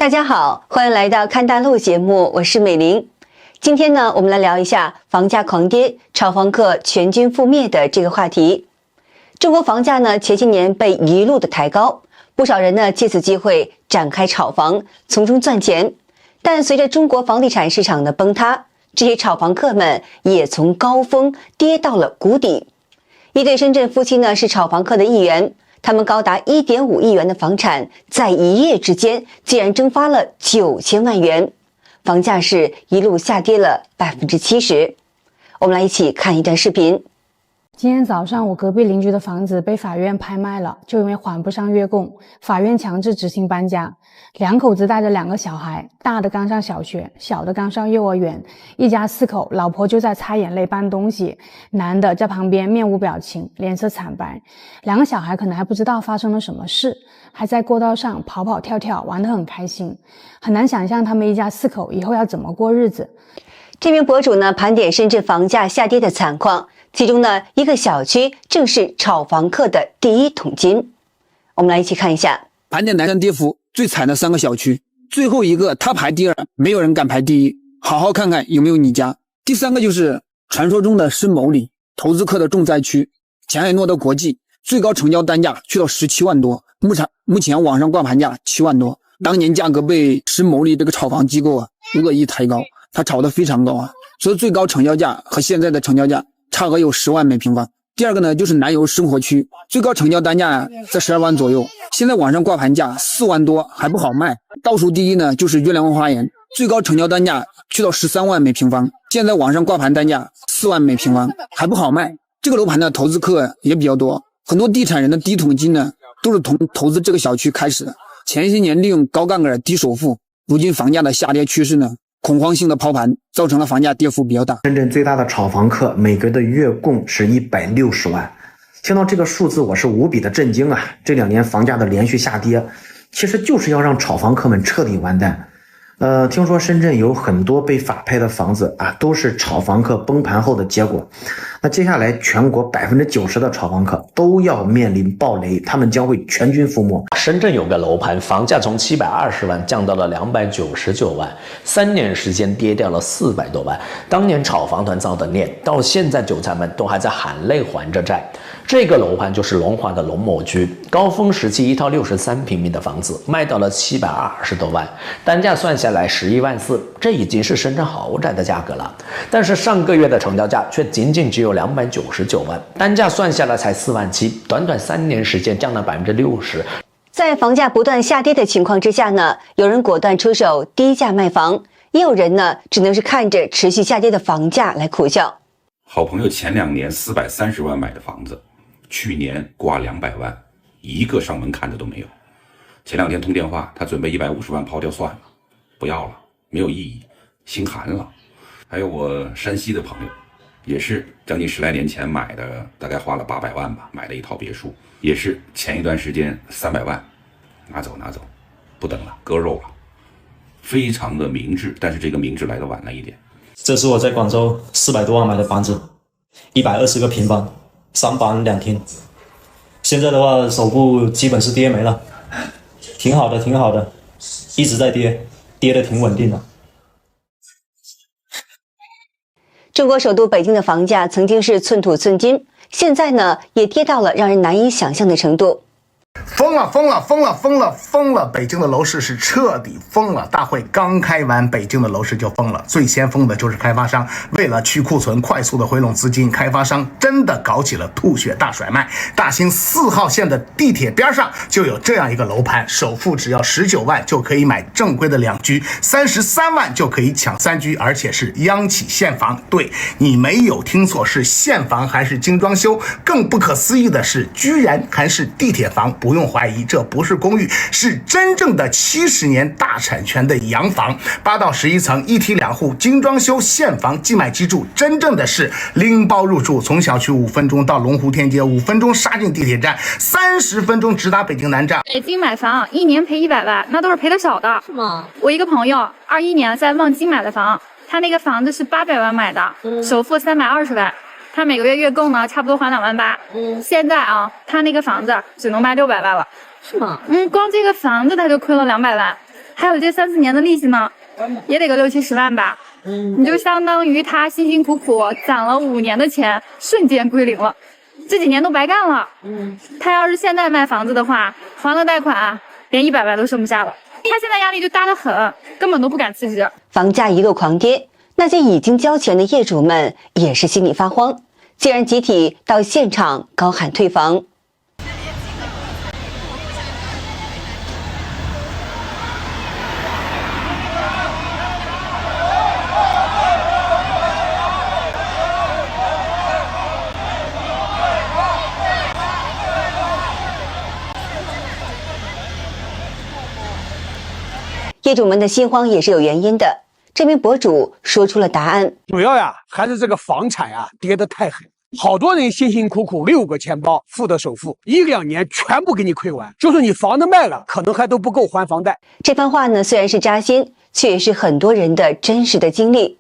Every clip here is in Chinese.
大家好，欢迎来到看大陆节目，我是美玲。今天呢，我们来聊一下房价狂跌，炒房客全军覆灭的这个话题。中国房价呢，前些年被一路的抬高，不少人呢借此机会展开炒房，从中赚钱。但随着中国房地产市场的崩塌，这些炒房客们也从高峰跌到了谷底。一对深圳夫妻呢是炒房客的一员，他们高达1.5亿元的房产，在一夜之间竟然蒸发了9000万元，房价是一路下跌了70%。我们来一起看一段视频。今天早上我隔壁邻居的房子被法院拍卖了，就因为还不上月供，法院强制执行搬家。两口子带着2个小孩，大的刚上小学，小的刚上幼儿园，一家4口，老婆就在擦眼泪搬东西，男的在旁边面无表情，脸色惨白。2个小孩可能还不知道发生了什么事，还在过道上跑跑跳跳，玩得很开心。很难想象他们一家4口以后要怎么过日子。这名博主呢盘点深圳房价下跌的惨况，其中呢一个小区正是炒房客的第一桶金。我们来一起看一下。盘点南山跌幅最惨的3个小区，最后一个他排第2，没有人敢排第1，好好看看有没有你家。第3个就是传说中的申某里，投资客的重灾区，钱海诺的国际，最高成交单价去到17万多，目前网上挂盘价7万多。当年价格被申某里这个炒房机构恶意抬高，他炒得非常高所以最高成交价和现在的成交价差额有10万每平方。第2个呢就是南邮生活区，最高成交单价在12万左右，现在网上挂盘价4万多，还不好卖。倒数第一呢就是月亮花园，最高成交单价去到13万每平方，现在网上挂盘单价4万每平方，还不好卖。这个楼盘的投资客也比较多，很多地产人的第一桶金呢都是从投资这个小区开始的。前些年利用高杠杆低首付，如今房价的下跌趋势呢恐慌性的抛盘，造成了房价跌幅比较大。深圳最大的炒房客每个月的月供是160万，听到这个数字我是无比的震惊这2年房价的连续下跌，其实就是要让炒房客们彻底完蛋。听说深圳有很多被法拍的房子都是炒房客崩盘后的结果。那接下来全国90%的炒房客都要面临暴雷，他们将会全军覆没。深圳有个楼盘，房价从720万降到了299万，3年时间跌掉了400多万。当年炒房团造的孽，到现在韭菜们都还在含泪还着债。这个楼盘就是龙华的龙某居，高峰时期一套63平米的房子卖到了720多万，单价算下来11万4，这已经是深圳豪宅的价格了。但是上个月的成交价却仅仅只有299万，单价算下来才4万7，短短3年时间降了60%。在房价不断下跌的情况之下呢，有人果断出手低价卖房，也有人呢只能是看着持续下跌的房价来苦笑。好朋友前2年430万买的房子，去年挂200万，一个上门看的都没有。前2天通电话，他准备150万抛掉算了，不要了，没有意义，心寒了。还有我山西的朋友，也是将近10来年前买的，大概花了800万吧，买了一套别墅，也是前一段时间300万，拿走，不等了，割肉了，非常的明智，但是这个明智来的晚了一点。这是我在广州400多万买的房子，120个平方，3房2厅。现在的话，首付基本是跌没了，挺好的，一直在跌，跌得挺稳定的。中国首都北京的房价曾经是寸土寸金，现在呢也跌到了让人难以想象的程度。疯了！北京的楼市是彻底疯了。大会刚开完，北京的楼市就疯了。最先疯的就是开发商，为了去库存，快速的回笼资金，开发商真的搞起了吐血大甩卖。大兴4号线的地铁边上就有这样一个楼盘，首付只要19万就可以买正规的2居，33万就可以抢3居，而且是央企现房。对，你没有听错，是现房还是精装修。更不可思议的是，居然还是地铁房。不用怀疑，这不是公寓，是真正的70年大产权的洋房，8到11层，1梯2户，精装修现房，即买即住，真正的是拎包入住。从小区5分钟到龙湖天街，5分钟杀进地铁站，30分钟直达北京南站。北京买房1年赔100万，那都是赔的少的。是吗？我一个朋友21年在望京买的房，他那个房子是800万买的，首付320万。他每个月月供呢，差不多还2万8。现在他那个房子只能卖600万了。是吗？光这个房子他就亏了200万。还有这3、4年的利息呢，也得个60、70万吧。你就相当于他辛辛苦苦攒了5年的钱，瞬间归零了，这几年都白干了。他要是现在卖房子的话，还了贷款，连100万都剩不下了。他现在压力就大得很，根本都不敢辞职。房价一路狂跌，那些已经交钱的业主们也是心里发慌，竟然集体到现场高喊退房。业主们的心慌也是有原因的，这名博主说出了答案。主要呀，还是这个房产啊跌得太狠，好多人辛辛苦苦6个钱包付的首付，1、2年全部给你亏完，就是你房子卖了，可能还都不够还房贷。这番话呢，虽然是扎心，却也是很多人的真实的经历。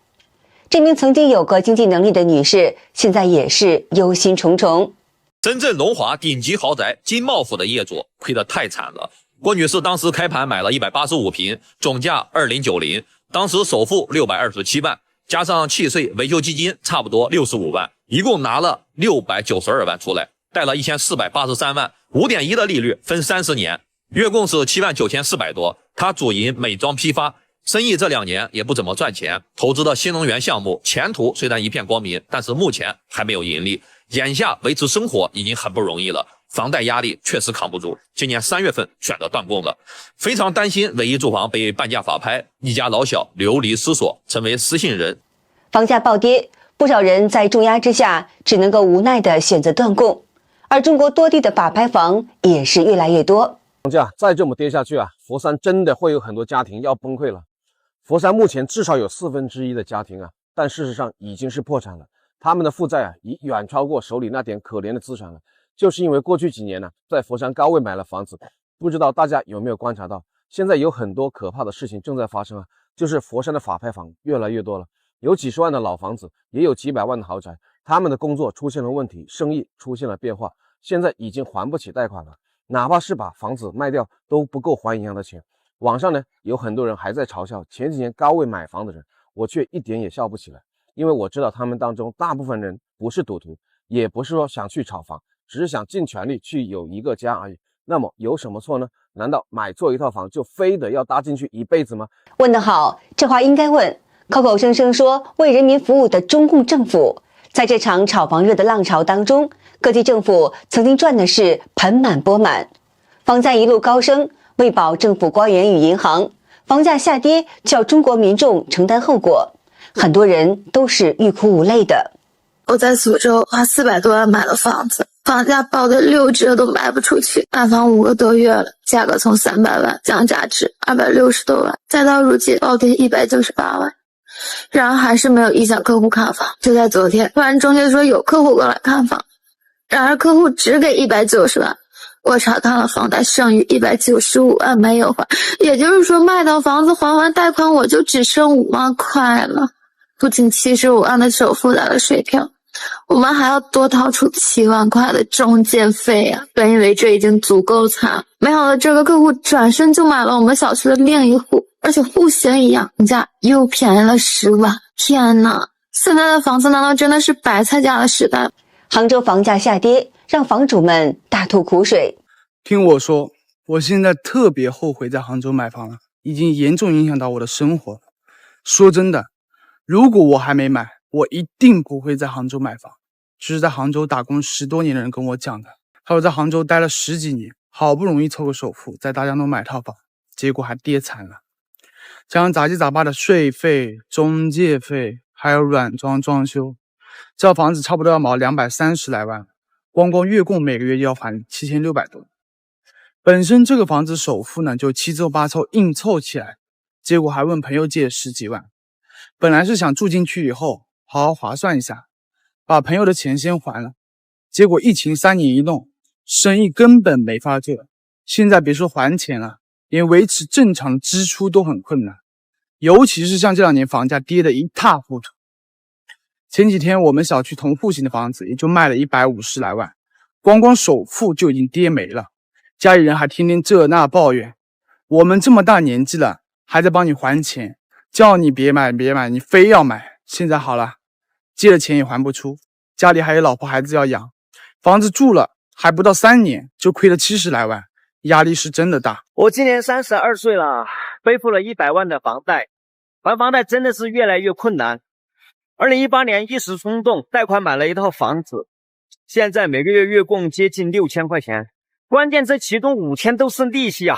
这名曾经有过经济能力的女士，现在也是忧心忡忡。深圳龙华顶级豪宅金茂府的业主亏得太惨了。郭女士当时开盘买了185平，总价2090，当时首付627万，加上契税、维修基金差不多65万，一共拿了692万出来，贷了1483万，5.1%的利率，分30年，月供是79400多。她主营美妆批发，生意这2年也不怎么赚钱，投资的新能源项目前途虽然一片光明，但是目前还没有盈利，眼下维持生活已经很不容易了。房贷压力确实扛不住，今年3月份选择断供了，非常担心唯一住房被半价法拍，一家老小流离失所，成为失信人。房价暴跌，不少人在重压之下只能够无奈地选择断供，而中国多地的法拍房也是越来越多。房价再这么跌下去啊，佛山真的会有很多家庭要崩溃了。佛山目前至少有1/4的家庭啊，但事实上已经是破产了，他们的负债啊已远超过手里那点可怜的资产了。就是因为过去几年呢，在佛山高位买了房子，不知道大家有没有观察到，现在有很多可怕的事情正在发生啊，就是佛山的法拍房越来越多了，有几十万的老房子，也有几百万的豪宅，他们的工作出现了问题，生意出现了变化，现在已经还不起贷款了，哪怕是把房子卖掉都不够还银行的钱。网上呢，有很多人还在嘲笑前几年高位买房的人，我却一点也笑不起来，因为我知道他们当中大部分人不是赌徒，也不是说想去炒房，只是想尽全力去有一个家而已。那么有什么错呢？难道买错一套房就非得要搭进去一辈子吗？问得好，这话应该问。口口声声说为人民服务的中共政府，在这场炒房热的浪潮当中，各地政府曾经赚的是盆满钵满。房价一路高升，为保政府官员与银行，房价下跌就要中国民众承担后果，很多人都是欲哭无泪的。我在苏州花400多万买了房子，房价报的6折都卖不出去，买房5个多月了，价格从300万降价至260多万，再到如今暴跌198万，然而还是没有意向客户看房。就在昨天，突然中介说有客户过来看房，然而客户只给190万，我查看了房贷剩余195万没有还，也就是说卖到房子还完贷款我就只剩5万块了，不仅75万的首付打了水漂，我们还要多掏出7万块的中介费啊！本以为这已经足够惨，没想到这个客户转身就买了我们小区的另一户，而且户型一样，房价又便宜了10万。天哪！现在的房子难道真的是白菜价的时代？杭州房价下跌，让房主们大吐苦水。听我说，我现在特别后悔在杭州买房了，已经严重影响到我的生活了。说真的，如果我还没买，我一定不会在杭州买房。这是在杭州打工10多年的人跟我讲的。还有在杭州待了10几年，好不容易凑个首付，在大江东买套房，结果还跌惨了。加上杂七杂八的税费、中介费，还有软装装修，这套房子差不多要毛230来万，光月供每个月就要还7600多。本身这个房子首付呢就7凑8凑硬凑起来，结果还问朋友借10几万。本来是想住进去以后好好划算一下，把朋友的钱先还了，结果疫情3年一弄，生意根本没法做，现在别说还钱了，连维持正常支出都很困难，尤其是像这2年房价跌得一塌糊涂。前几天我们小区同户型的房子也就卖了150来万，光首付就已经跌没了，家里人还天天这那抱怨。我们这么大年纪了，还在帮你还钱，叫你别买，你非要买。现在好了，借了钱也还不出，家里还有老婆孩子要养，房子住了还不到3年就亏了70来万，压力是真的大。我今年32岁了，背负了100万的房贷，还房贷真的是越来越困难。2018年一时冲动贷款买了一套房子，现在每个月月供接近6000块钱，关键这其中5000都是利息啊！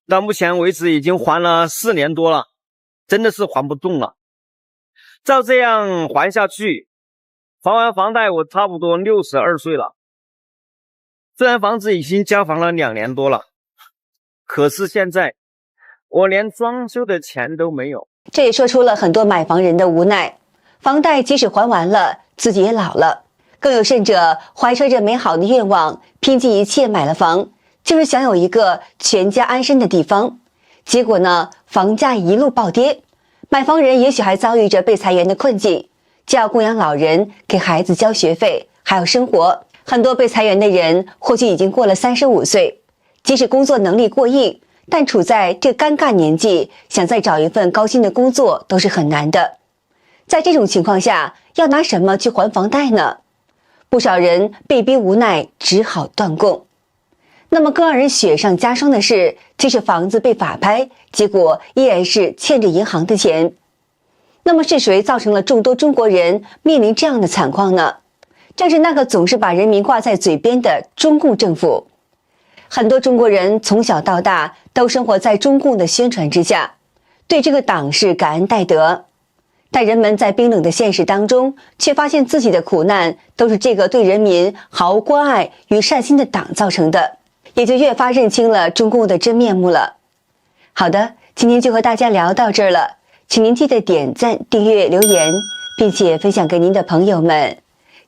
到目前为止已经还了4年多了，真的是还不动了。照这样还下去，还完房贷我差不多62岁了。虽然房子已经交房了2年多了，可是现在我连装修的钱都没有。这也说出了很多买房人的无奈，房贷即使还完了，自己也老了。更有甚者，怀揣着美好的愿望，拼尽一切买了房，就是想有一个全家安身的地方。结果呢，房价一路暴跌，买房人也许还遭遇着被裁员的困境，既要供养老人，给孩子交学费，还要生活。很多被裁员的人或许已经过了35岁，即使工作能力过硬，但处在这尴尬年纪，想再找一份高薪的工作都是很难的。在这种情况下，要拿什么去还房贷呢？不少人被逼无奈，只好断供。那么更让人雪上加霜的是，即使房子被法拍，结果依然是欠着银行的钱。那么是谁造成了众多中国人面临这样的惨况呢？正是那个总是把人民挂在嘴边的中共政府。很多中国人从小到大都生活在中共的宣传之下，对这个党是感恩戴德。但人们在冰冷的现实当中，却发现自己的苦难都是这个对人民毫无关爱与善心的党造成的，也就越发认清了中共的真面目了。好的，今天就和大家聊到这儿了，请您记得点赞、订阅、留言，并且分享给您的朋友们。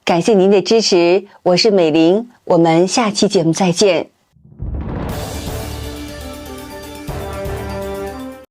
感谢您的支持，我是美玲，我们下期节目再见。